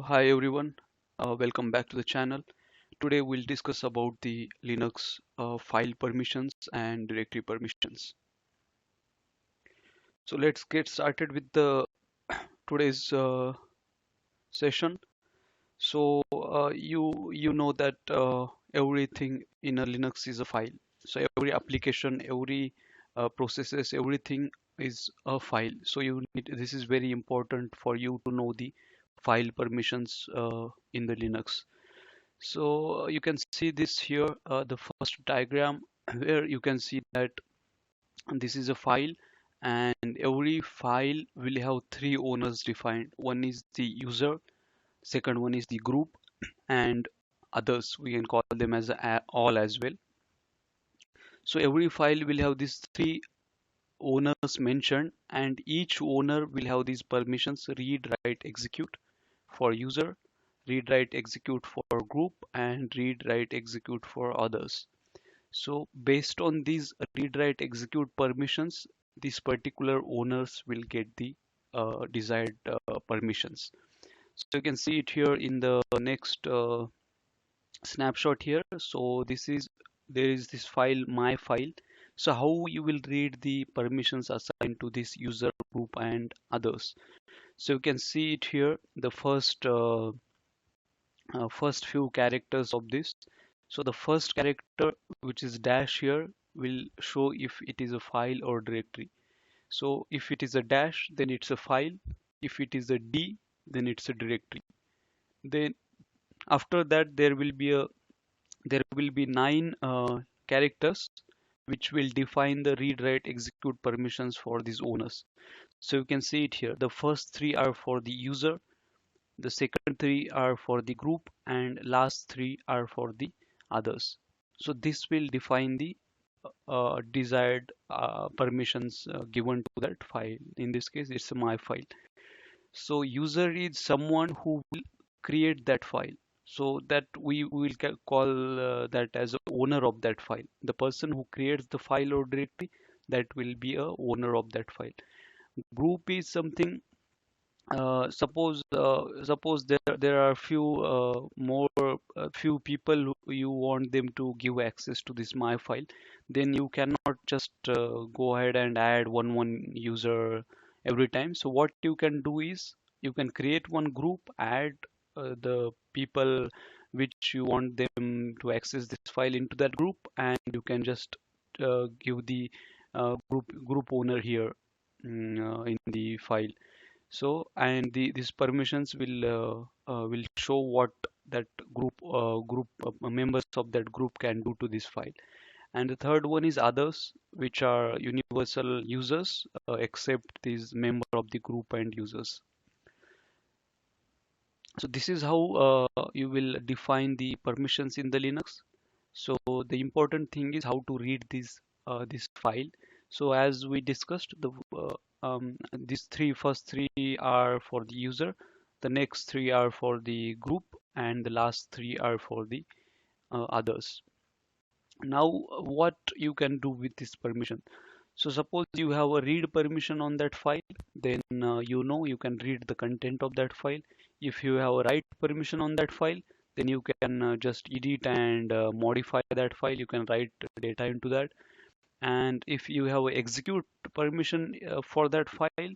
Hi everyone, welcome back to the channel. Today we'll discuss about the Linux file permissions and directory permissions. So let's get started with the today's session. So you know that everything in a Linux is a file. So every application, every processes, everything is a file. So this is very important for you to know the file permissions in the Linux. So you can see this here, the first diagram where you can see that this is a file and every file will have three owners defined. One is the user, second one is the group, and others. We can call them as all as well. So every file will have these three owners mentioned, and each owner will have these permissions: read, write, execute for user, read, write, execute for group, and read, write, execute for others. So based on these read, write, execute permissions, these particular owners will get the desired permissions. So you can see it here in the next snapshot here. So there is this file, my file. So how you will read the permissions assigned to this user, group, and others. So you can see it here, the first few characters of this. So the first character, which is dash here, will show if it is a file or directory. So if it is a dash, then it's a file. If it is a D, then it's a directory. Then after that, there will be nine characters which will define the read, write, execute permissions for these owners. So you can see it here. The first three are for the user, the second three are for the group, and last three are for the others. So this will define the desired permissions given to that file. In this case, it's my file. So user is someone who will create that file. So that we will call that as a owner of that file. The person who creates the file or directory, that will be a owner of that file. Group is something, suppose there are few people who you want them to give access to this my file, then you cannot just go ahead and add one user every time. So what you can do is you can create one group, add the people which you want them to access this file into that group, and you can just give the group owner here, in the file. So, and these permissions will show what that group members of that group can do to this file. And the third one is others, which are universal users, except these member of the group and users. So this is how you will define the permissions in the Linux. So the important thing is how to read this file. So as we discussed, these first three are for the user, the next three are for the group, and the last three are for the others. Now, what you can do with this permission? So suppose you have a read permission on that file, then you can read the content of that file. If you have a write permission on that file, then you can just edit and modify that file. You can write data into that. And if you have a execute permission for that file,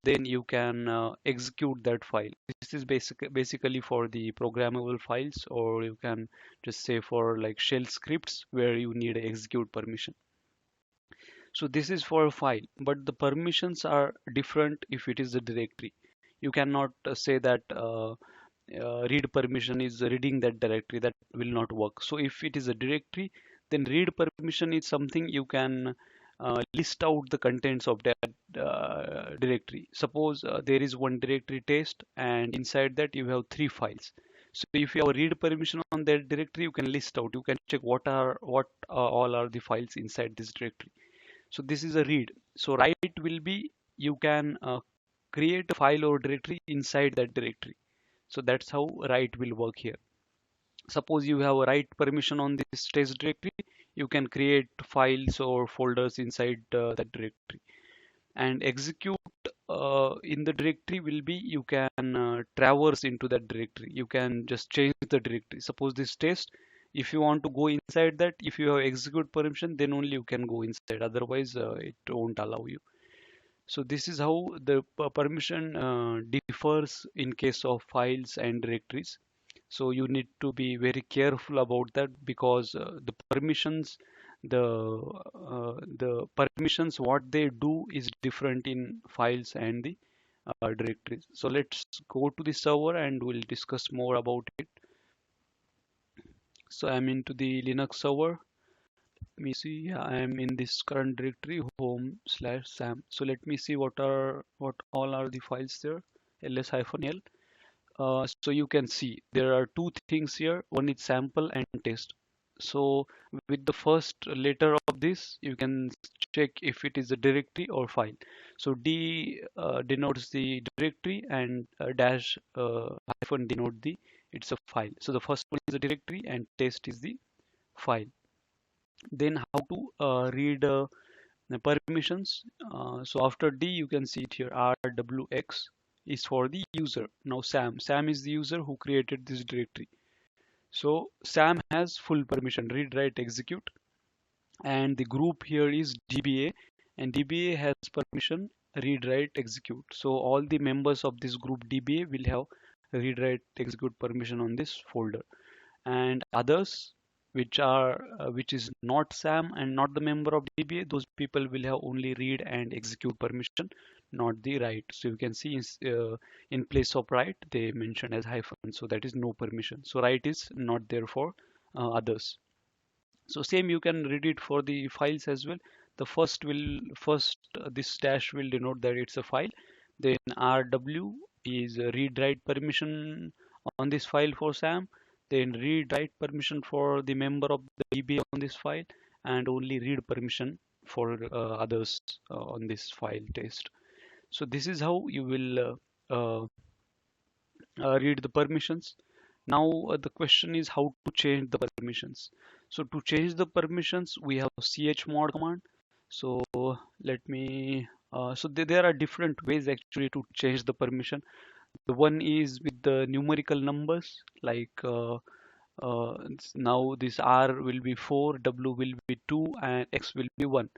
then you can execute that file. This is basically for the programmable files, or you can just say for like shell scripts where you need a execute permission. So this is for a file, but the permissions are different if it is a directory. You cannot say that read permission is reading that directory. That will not work. So if it is a directory, then read permission is something you can list out the contents of that directory. Suppose there is one directory test, and inside that you have three files. So if you have a read permission on that directory, you can list out. You can check what all are the files inside this directory. So this is a read. So write will be, you can create a file or directory inside that directory. So that's how write will work here. Suppose you have a write permission on this test directory, you can create files or folders inside that directory. And execute in the directory will be you can traverse into that directory. You can just change the directory. Suppose this test, if you want to go inside that, if you have execute permission, then only you can go inside. Otherwise, it won't allow you. So this is how the permission differs in case of files and directories. So you need to be very careful about that because the permissions what they do is different in files and the directories. So let's go to the server and we'll discuss more about it. So I'm into the Linux server. Let me see. Yeah, I am in this current directory home/sam. So let me see what all are the files there. ls-l. So you can see there are two things here. One is sample and test. So with the first letter of this, you can check if it is a directory or file. So D denotes the directory and dash hyphen denote the it's a file. So the first one is a directory and test is the file. Then how to read the permissions. So after D, you can see it here. RWX is for the user. Now Sam is the user who created this directory. So Sam has full permission, read, write, execute. And the group here is DBA, and DBA has permission, read, write, execute. So all the members of this group DBA will have read, write, execute permission on this folder. And others which is not Sam and not the member of DBA, those people will have only read and execute permission, not the write. So you can see in place of write they mentioned as hyphen, so that is no permission. So write is not there for others. So same you can read it for the files as well. The first this dash will denote that it's a file. Then RW is a read write permission on this file for Sam. Then read write permission for the member of the DBA on this file, and only read permission for others on this file test. So this is how you will read the permissions. Now the question is how to change the permissions. So to change the permissions, we have chmod command. So let me. There are different ways actually to change the permission. The one is with the numerical numbers, like now this R will be 4, W will be 2, and X will be 1.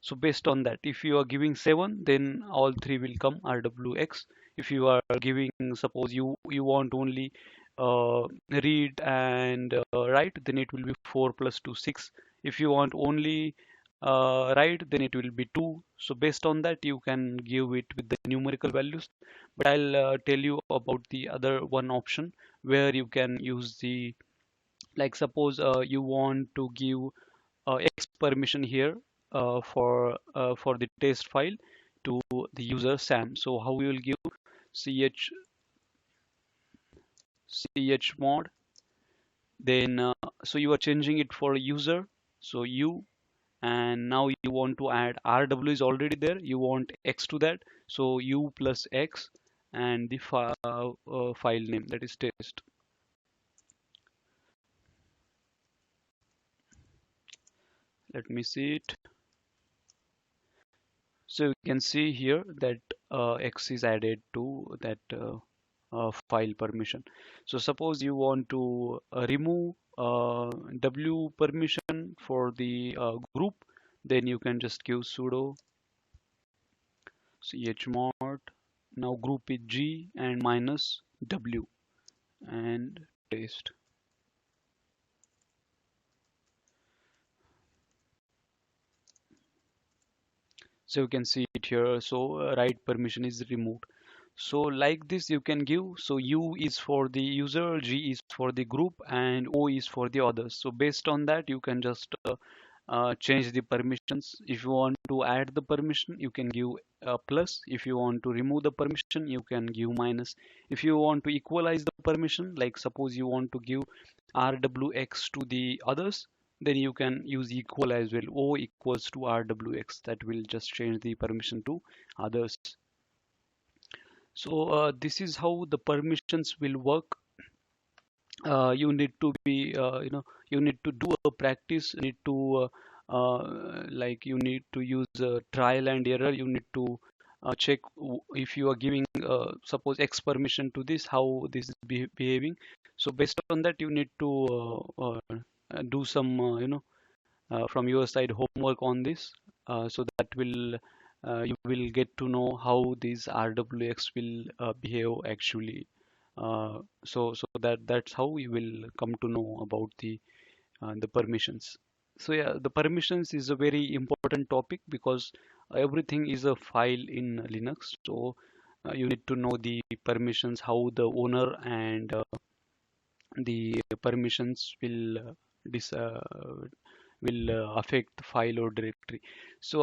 So based on that, if you are giving 7, then all three will come RWX. If you are giving, suppose you want only read and write, then it will be 4 plus 2, 6. If you want only write, then it will be 2. So based on that, you can give it with the numerical values. But I'll tell you about the other one option where you can use the, like suppose you want to give X permission here for the test file to the user Sam. So how we will give chmod, then so you are changing it for user, so you, and now you want to add RW is already there, you want X to that, so U plus X and the file name, that is test. Let me see it. So you can see here that X is added to that file permission. So suppose you want to remove W permission for the group, then you can just give sudo chmod. Now group is G and minus W and paste. So you can see it here. So write permission is removed. So like this you can give. So U is for the user, G is for the group, and O is for the others. So based on that you can just change the permissions. If you want to add the permission, you can give plus. If you want to remove the permission, you can give minus. If you want to equalize the permission, like suppose you want to give RWX to the others, then you can use equal as well. O equals to RWX. That will just change the permission to others. So this is how the permissions will work. You need to be, you need to do a practice. You need to like you need to use trial and error. You need to check if you are giving suppose X permission to this, how this is behaving. So based on that, you need to do some from your side homework on this, so that will you will get to know how these RWX will behave actually. So that's how you will come to know about the permissions. So yeah, the permissions is a very important topic because everything is a file in Linux. So you need to know the permissions, how the owner and the permissions will affect the file or directory. So